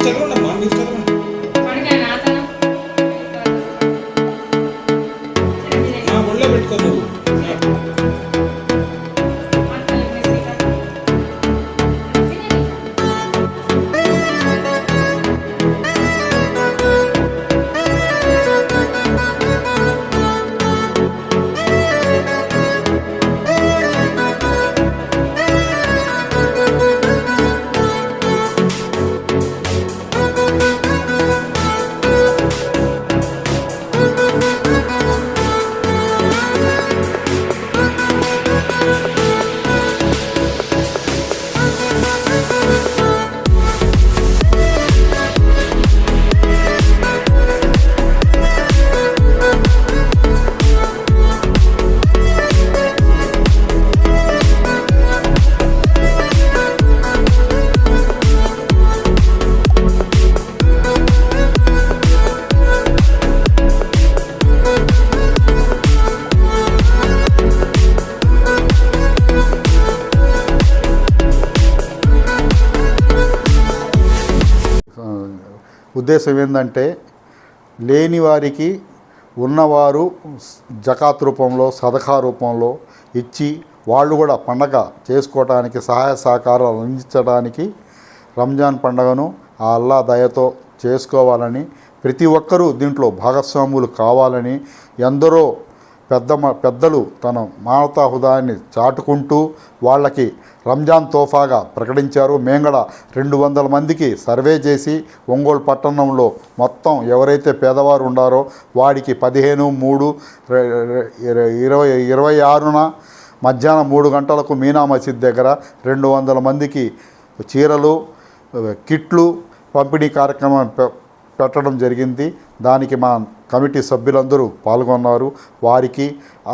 చదవండమ్మా, మీరు చదవండి. నా ఒళ్ళో పెట్టుకో నువ్వు. ఉద్దేశం ఏంటంటే లేని వారికి ఉన్నవారు జకాత్ రూపంలో సదకా రూపంలో ఇచ్చి వాళ్ళు కూడా పండగ చేసుకోవడానికి సహాయ సహకారాలు అందించడానికి రంజాన్ పండుగను ఆ అల్లా దయతో చేసుకోవాలని, ప్రతి ఒక్కరూ దీంట్లో భాగస్వాములు కావాలని ఎందరో పెద్దలు తన మానవతా హృదయాన్ని చాటుకుంటూ వాళ్ళకి రంజాన్ తోఫాగా ప్రకటించారు. మేము కూడా 200 మందికి సర్వే చేసి ఒంగోలు పట్టణంలో మొత్తం ఎవరైతే పేదవారు ఉండారో వాడికి 15/3/26న మధ్యాహ్నం 3 గంటలకు మీనా మసీద్ దగ్గర 200 మందికి చీరలు, కిట్లు పంపిణీ కార్యక్రమం పెట్టడం జరిగింది. దానికి మా కమిటీ సభ్యులందరూ పాల్గొన్నారు. వారికి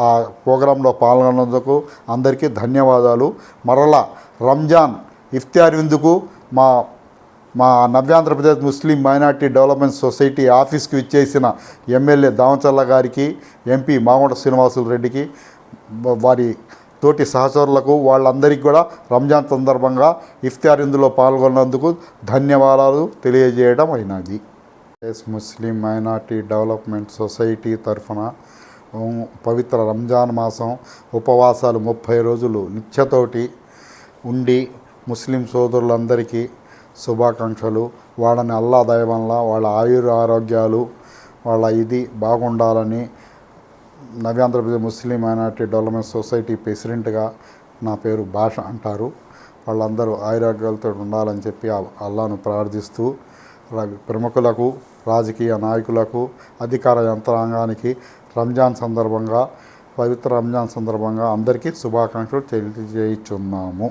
ఆ ప్రోగ్రాంలో పాల్గొన్నందుకు అందరికీ ధన్యవాదాలు. మరలా రంజాన్ ఇఫ్తార్ విందుకు మా నవ్యాంధ్రప్రదేశ్ ముస్లిం మైనార్టీ డెవలప్మెంట్ సొసైటీ ఆఫీస్కి ఇచ్చేసిన ఎమ్మెల్యే దామచల్ల గారికి, ఎంపీ మాగుంట శ్రీనివాసులు రెడ్డికి, వారి తోటి సహచరులకు వాళ్ళందరికీ కూడా రంజాన్ సందర్భంగా ఇఫ్తార్ విందులో పాల్గొన్నందుకు ధన్యవాదాలు తెలియజేయడం అయినది. ముస్లిం మైనార్టీ డెవలప్మెంట్ సొసైటీ తరఫున పవిత్ర రంజాన్ మాసం ఉపవాసాలు 30 రోజులు నిత్యతోటి ఉండి ముస్లిం సోదరులందరికీ శుభాకాంక్షలు. వాళ్ళని అల్లా దయ వల్ల వాళ్ళ ఆరోగ్యాలు వాళ్ళ ఇది బాగుండాలని నవ్యాంధ్రప్రదేశ్ ముస్లిం మైనార్టీ డెవలప్మెంట్ సొసైటీ ప్రెసిడెంట్గా నా పేరు భాష అంటారు. వాళ్ళందరూ ఆరోగ్యాలతో ఉండాలని చెప్పి అల్లాను ప్రార్థిస్తూ ప్రముఖులకు, రాజకీయ నాయకులకు, అధికార యంత్రాంగానికి పవిత్ర రంజాన్ సందర్భంగా అందరికీ శుభాకాంక్షలు తెలియజేయుచున్నాము.